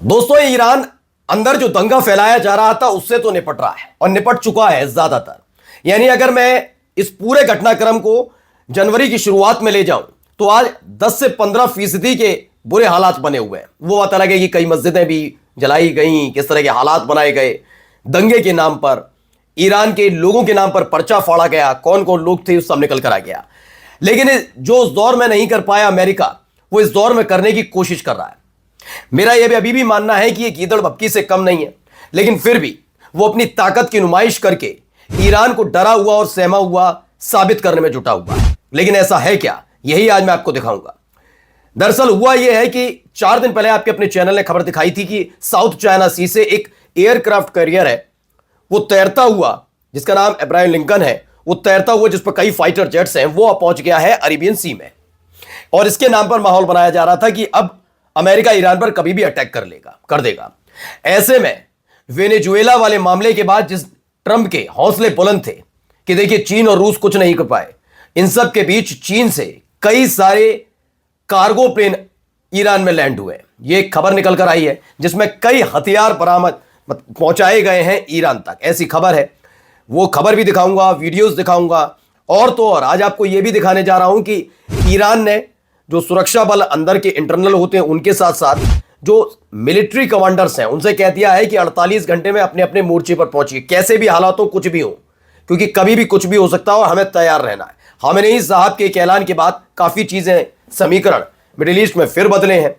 दोस्तों, ये ईरान अंदर जो दंगा फैलाया जा रहा था उससे तो निपट रहा है और निपट चुका है ज्यादातर। यानी अगर मैं इस पूरे घटनाक्रम को जनवरी की शुरुआत में ले जाऊं तो आज 10 से 15% के बुरे हालात बने हुए हैं। वो बात अलग है कि कई मस्जिदें भी जलाई गई, किस तरह के हालात बनाए गए, दंगे के नाम पर, ईरान के लोगों के नाम पर पर्चा फाड़ा गया, कौन कौन लोग थे उस सब निकल कर आ गया। लेकिन जो उस दौर में नहीं कर पाया अमेरिका, वो इस दौर में करने की कोशिश कर रहा है। मेरा यह भी अभी भी मानना है कि ये गीदड़ बप्की से कम नहीं है, लेकिन फिर भी वो अपनी ताकत की नुमाइश करके ईरान को डरा हुआ और सहमा हुआ साबित करने में जुटा हुआ है। लेकिन ऐसा है क्या, यही आज मैं आपको दिखाऊंगा। दरअसल हुआ यह है कि 4 दिन पहले आपके अपने चैनल ने खबर दिखाई थी कि साउथ चाइना सी से एक एयरक्राफ्ट कैरियर है, वो तैरता हुआ, जिसका नाम अब्राहम लिंकन है, वो तैरता हुआ जिस पर कई फाइटर जेट्स हैं, वो अब पहुंच गया है अरेबियन सी में। और इसके नाम पर माहौल बनाया जा रहा था कि अब अमेरिका ईरान पर कभी भी अटैक कर देगा। ऐसे में वेनेजुएला वाले मामले के बाद जिस ट्रंप के हौसले बुलंद थे कि देखिए चीन और रूस कुछ नहीं कर पाए, इन सब के बीच चीन से कई सारे कार्गो प्लेन ईरान में लैंड हुए। ये एक खबर निकल कर आई है जिसमें कई हथियार बरामद पहुंचाए गए हैं ईरान तक, ऐसी खबर है। वो खबर भी दिखाऊंगा, वीडियोस दिखाऊंगा, और तो और आज आपको यह भी दिखाने जा रहा हूं कि ईरान ने जो सुरक्षा बल अंदर के इंटरनल होते हैं उनके साथ साथ जो मिलिट्री कमांडर्स हैं उनसे कह दिया है कि 48 घंटे में अपने अपने मोर्चे पर पहुंचिए, कैसे भी हालात हो, कुछ भी हो, क्योंकि कभी भी कुछ भी हो सकता है और हमें तैयार रहना है। ख़ामेनेई साहब के एक ऐलान के बाद काफ़ी चीज़ें, समीकरण मिडिल ईस्ट में फिर बदले हैं,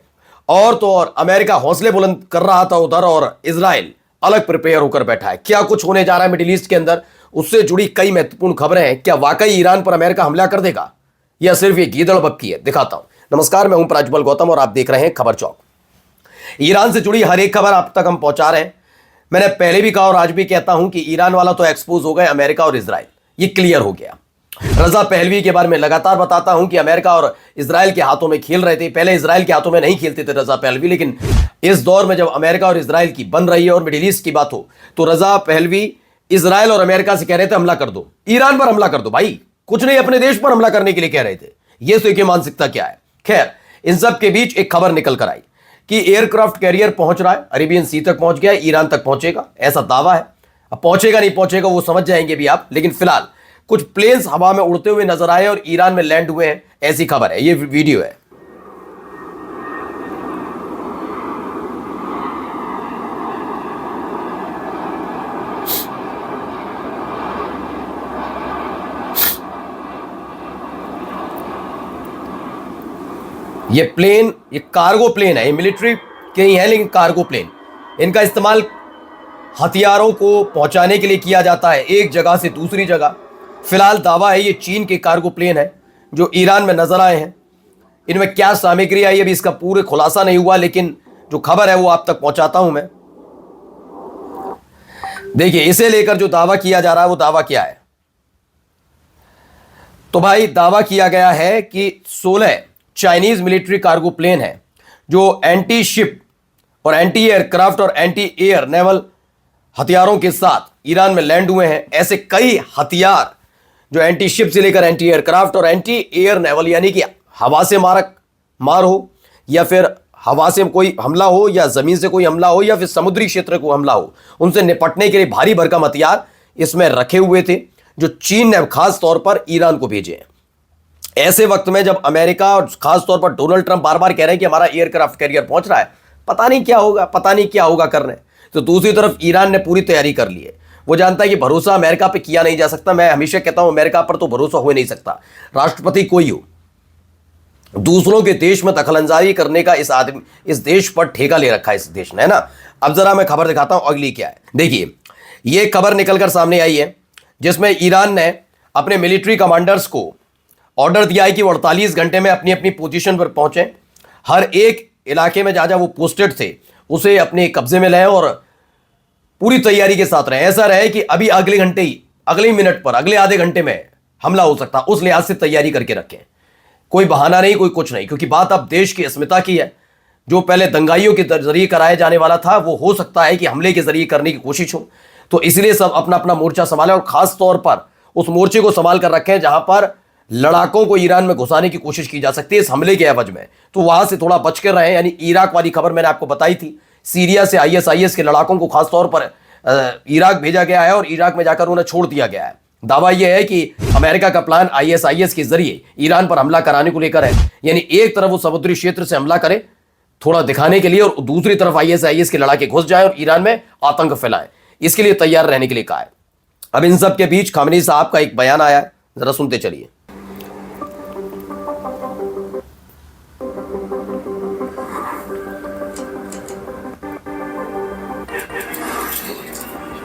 और तो और अमेरिका हौसले बुलंद कर रहा था उधर, और इजराइल अलग प्रिपेयर होकर बैठा है। क्या कुछ होने जा रहा है मिडिल ईस्ट के अंदर, उससे जुड़ी कई महत्वपूर्ण खबरें हैं। क्या वाकई ईरान पर अमेरिका हमला कर देगा या सिर्फ ये गीदड़ बप्की है, दिखाता हूं। नमस्कार, मैं हूं प्रज्वल गौतम और आप देख रहे हैं खबर चौक। ईरान से जुड़ी हर एक खबर आप तक हम पहुंचा रहे हैं। मैंने पहले भी कहा और आज भी कहता हूं कि ईरान वाला तो एक्सपोज हो गए, अमेरिका और इजराइल, ये क्लियर हो गया। रजा पहलवी के बारे में लगातार बताता हूं कि अमेरिका और इजराइल के हाथों में खेल रहे थे। पहले इजराइल के हाथों में नहीं खेलते थे रजा पहलवी, लेकिन इस दौर में जब अमेरिका और इजराइल की बन रही है और मिडिल ईस्ट की बात हो तो रजा पहलवी इजराइल और अमेरिका से कह रहे थे हमला कर दो, ईरान पर हमला कर दो भाई, कुछ नहीं अपने देश पर हमला करने के लिए कह रहे थे। ये सोचिए मानसिकता क्या है। खैर, इन सब के बीच एक खबर निकल कर आई कि एयरक्राफ्ट कैरियर पहुंच रहा है, अरेबियन सी तक पहुंच गया, ईरान तक पहुंचेगा, ऐसा दावा है। अब पहुंचेगा नहीं पहुंचेगा वो समझ जाएंगे भी आप, लेकिन फिलहाल कुछ प्लेन्स हवा में उड़ते हुए नजर आए और ईरान में लैंड हुए हैं, ऐसी खबर है। ये वीडियो है। ये प्लेन, ये कार्गो प्लेन है, ये मिलिट्री के ही है लेकिन कार्गो प्लेन। इनका इस्तेमाल हथियारों को पहुंचाने के लिए किया जाता है एक जगह से दूसरी जगह। फिलहाल दावा है ये चीन के कार्गो प्लेन है जो ईरान में नजर आए हैं। इनमें क्या सामग्री आई अभी इसका पूरे खुलासा नहीं हुआ, लेकिन जो खबर है वो आप तक पहुंचाता हूं मैं। देखिए, इसे लेकर जो दावा किया जा रहा है वो दावा क्या है। तो भाई दावा किया गया है कि 16 चाइनीज मिलिट्री कार्गो प्लेन है जो एंटी शिप और एंटी एयरक्राफ्ट और एंटी एयर नेवल हथियारों के साथ ईरान में लैंड हुए हैं। ऐसे कई हथियार जो एंटी शिप से लेकर एंटी एयरक्राफ्ट और एंटी एयर नेवल, यानी कि हवा से मार हो या फिर हवा से कोई हमला हो या जमीन से कोई हमला हो या फिर समुद्री क्षेत्र को हमला हो, उनसे निपटने के लिए भारी भरकम हथियार इसमें रखे हुए थे जो चीन ने खास तौर पर ईरान को भेजे हैं। ऐसे वक्त में जब अमेरिका और खास तौर पर डोनाल्ड ट्रंप बार बार कह रहे हैं कि हमारा एयरक्राफ्ट कैरियर पहुंच रहा है, पता नहीं क्या होगा, पता नहीं क्या होगा करने, तो दूसरी तरफ ईरान ने पूरी तैयारी कर ली है। वो जानता है कि भरोसा अमेरिका पे किया नहीं जा सकता। मैं हमेशा कहता हूं अमेरिका पर तो भरोसा हो नहीं सकता, राष्ट्रपति कोई हो। दूसरों के देश में दखलंदाजी करने का इस देश पर ठेका ले रखा है इस देश ने, है ना। अब जरा मैं खबर दिखाता हूं अगली क्या है। देखिए, ये खबर निकलकर सामने आई है जिसमें ईरान ने अपने मिलिट्री कमांडर्स को ऑर्डर दिया है कि वो 48 घंटे में अपनी अपनी पोजीशन पर पहुंचे। हर एक इलाके में जहां वो पोस्टेड थे उसे अपने कब्जे में लें और पूरी तैयारी के साथ रहें। ऐसा रहे कि अभी अगले घंटे ही, अगले मिनट पर, अगले आधे घंटे में हमला हो सकता, उस लिहाज से तैयारी करके रखें। कोई बहाना नहीं, कोई कुछ नहीं, क्योंकि बात अब देश की अस्मिता की है। जो पहले दंगाइयों के जरिए कराया जाने वाला था वो हो सकता है कि हमले के जरिए करने की कोशिश हो, तो इसलिए सब अपना अपना मोर्चा संभालें और खास तौर पर उस मोर्चे को संभाल कर रखें जहां पर लड़ाकों को ईरान में घुसाने की कोशिश की जा सकती है इस हमले के एवज में, तो वहां से थोड़ा बच कर रहे। यानी इराक वाली खबर मैंने आपको बताई थी सीरिया से आईएसआईएस के लड़ाकों को खासतौर पर इराक भेजा गया है और इराक में जाकर उन्हें छोड़ दिया गया है। दावा यह है कि अमेरिका का प्लान आईएसआईएस के जरिए ईरान पर हमला कराने को लेकर है। यानी एक तरफ वो समुद्री क्षेत्र से हमला करे थोड़ा दिखाने के लिए, और दूसरी तरफ आईएसआईएस के लड़ाके घुस जाए और ईरान में आतंक फैलाएं, इसके लिए तैयार रहने के लिए कहा है। अब इन सब के बीच खामनेई साहब का एक बयान आया है, जरा सुनते चलिए।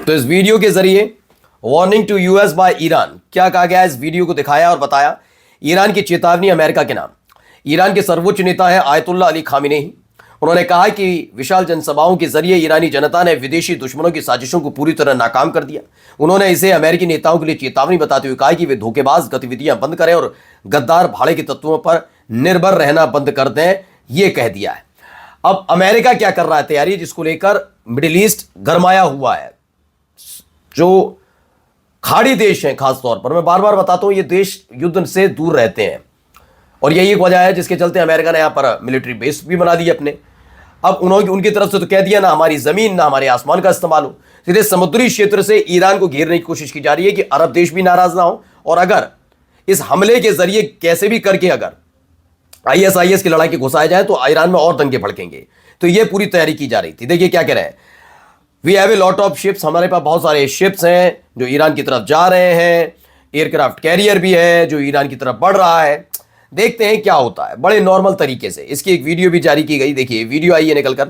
तो इस वीडियो के जरिए warning to US by Iran, क्या कहा गया, इस वीडियो को दिखाया और बताया। ईरान की चेतावनी अमेरिका के नाम। ईरान के सर्वोच्च नेता है आयतुल्ला अली खामेनेई। उन्होंने कहा कि विशाल जनसभाओं के जरिए ईरानी जनता ने विदेशी दुश्मनों की साजिशों को पूरी तरह नाकाम कर दिया। उन्होंने इसे अमेरिकी नेताओं के लिए चेतावनी बताते हुए कहा कि वे धोखेबाज गतिविधियां बंद करें और गद्दार भाड़े के तत्वों पर निर्भर रहना बंद कर दें, यह कह दिया है। अब अमेरिका क्या कर रहा है तैयारी, जिसको लेकर मिडिल ईस्ट गरमाया हुआ है। जो खाड़ी देश हैं, खासतौर पर मैं बार बार बताता हूं, ये देश युद्ध से दूर रहते हैं और यही एक वजह है जिसके चलते अमेरिका ने यहां पर मिलिट्री बेस भी बना दी अपने। अब उन्होंने उनकी तरफ से तो कह दिया ना हमारी जमीन ना हमारे आसमान का इस्तेमाल हो, सीधे समुद्री क्षेत्र से ईरान को घेरने की कोशिश की जा रही है कि अरब देश भी नाराज ना हो, और अगर इस हमले के जरिए कैसे भी करके अगर आईएसआईएस के लड़ाई के घुसाए जाए तो ईरान में और दंगे भड़केंगे। तो यह पूरी तैयारी की जा रही थी। देखिए क्या कह रहे हैं, we have a lot of ships, हमारे पास बहुत सारे शिप्स हैं जो ईरान की तरफ जा रहे हैं, एयरक्राफ्ट कैरियर भी है जो ईरान की तरफ बढ़ रहा है। देखते हैं क्या होता है। बड़े नॉर्मल तरीके से इसकी एक वीडियो भी जारी की गई, देखिए वीडियो आई है निकलकर।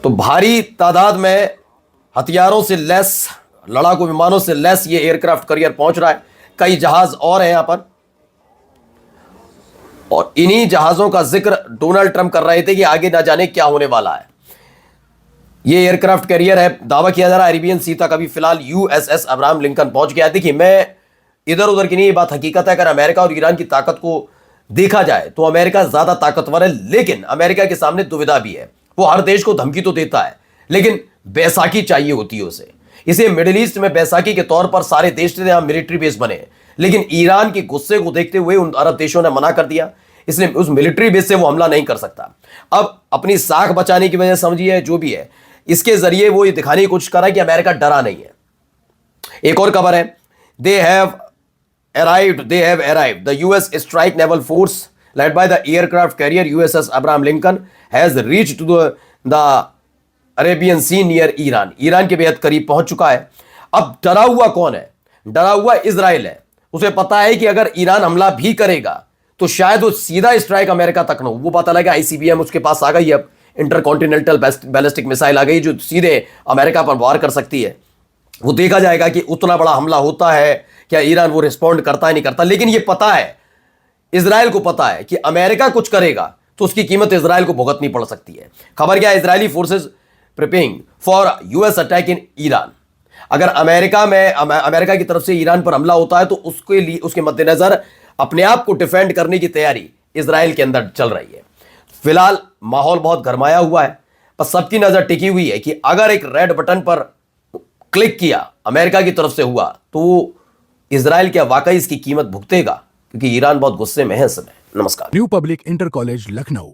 तो भारी तादाद में हथियारों से लैस, लड़ाकू विमानों से लैस ये एयरक्राफ्ट कैरियर पहुंच रहा है। कई जहाज और हैं यहां पर, और इन्हीं जहाजों का जिक्र डोनाल्ड ट्रंप कर रहे थे कि आगे ना जाने क्या होने वाला है। ये एयरक्राफ्ट कैरियर है, दावा किया जा रहा है अरेबियन सी तक अभी फिलहाल यूएसएस अब्राहम लिंकन पहुंच गया है। देखिए मैं इधर उधर की नहीं, ये बात हकीकत है। अगर अमेरिका और ईरान की ताकत को देखा जाए तो अमेरिका ज्यादा ताकतवर है, लेकिन अमेरिका के सामने दुविधा भी है। वो हर देश को धमकी तो देता है, लेकिन बैसाखी चाहिए होती है उसे। इसे मिडिल ईस्ट में बैसाखी के तौर पर सारे देश थे यहां मिलिट्री बेस बने, लेकिन ईरान के गुस्से को देखते हुए उन अरब देशों ने मना कर दिया, इसलिए उस मिलिट्री बेस से वो हमला नहीं कर सकता। अब अपनी साख बचाने की वजह समझिए जो भी है, इसके जरिए वो ये दिखाने की कोशिश कर रहा है कि अमेरिका डरा नहीं है। एक और खबर है, they have arrived the US strike naval force led by the aircraft carrier USS Abraham Lincoln has reached to the Arabian sea near Iran. Iran के बेहद करीब पहुंच चुका है। अब डरा हुआ कौन है? डरा हुआ इजराइल है। उसे पता है कि अगर ईरान हमला भी करेगा तो शायद वो सीधा स्ट्राइक अमेरिका तक न हो। वो पता लगा आईसीबीएम उसके पास आ गई, अब इंटरकॉन्टिनेंटल बैलिस्टिक मिसाइल आ गई जो सीधे अमेरिका पर वार कर सकती है। वो देखा जाएगा कि उतना बड़ा हमला होता है क्या, ईरान वो रिस्पॉन्ड करता है नहीं करता। लेकिन ये पता है, इजराइल को पता है कि अमेरिका कुछ करेगा तो उसकी कीमत इजराइल को भुगतनी पड़ सकती है। खबर क्या है, Israeli forces preparing for US attack in Iran. अगर अमेरिका की तरफ से ईरान पर हमला होता है तो उसके लिए, उसके मद्देनजर अपने आप को डिफेंड करने की तैयारी इजराइल के अंदर चल रही है। फिलहाल माहौल बहुत गरमाया हुआ है, पर सबकी नजर टिकी हुई है कि अगर एक रेड बटन पर क्लिक किया अमेरिका की तरफ से हुआ तो इजराइल क्या वाकई इसकी कीमत भुगतेगा, क्योंकि ईरान बहुत गुस्से में है इस समय। नमस्कार। New public inter college Lucknow,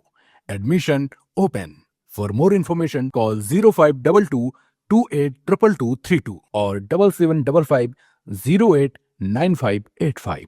admission open. For more information call 0522 282232 और 7755 089585।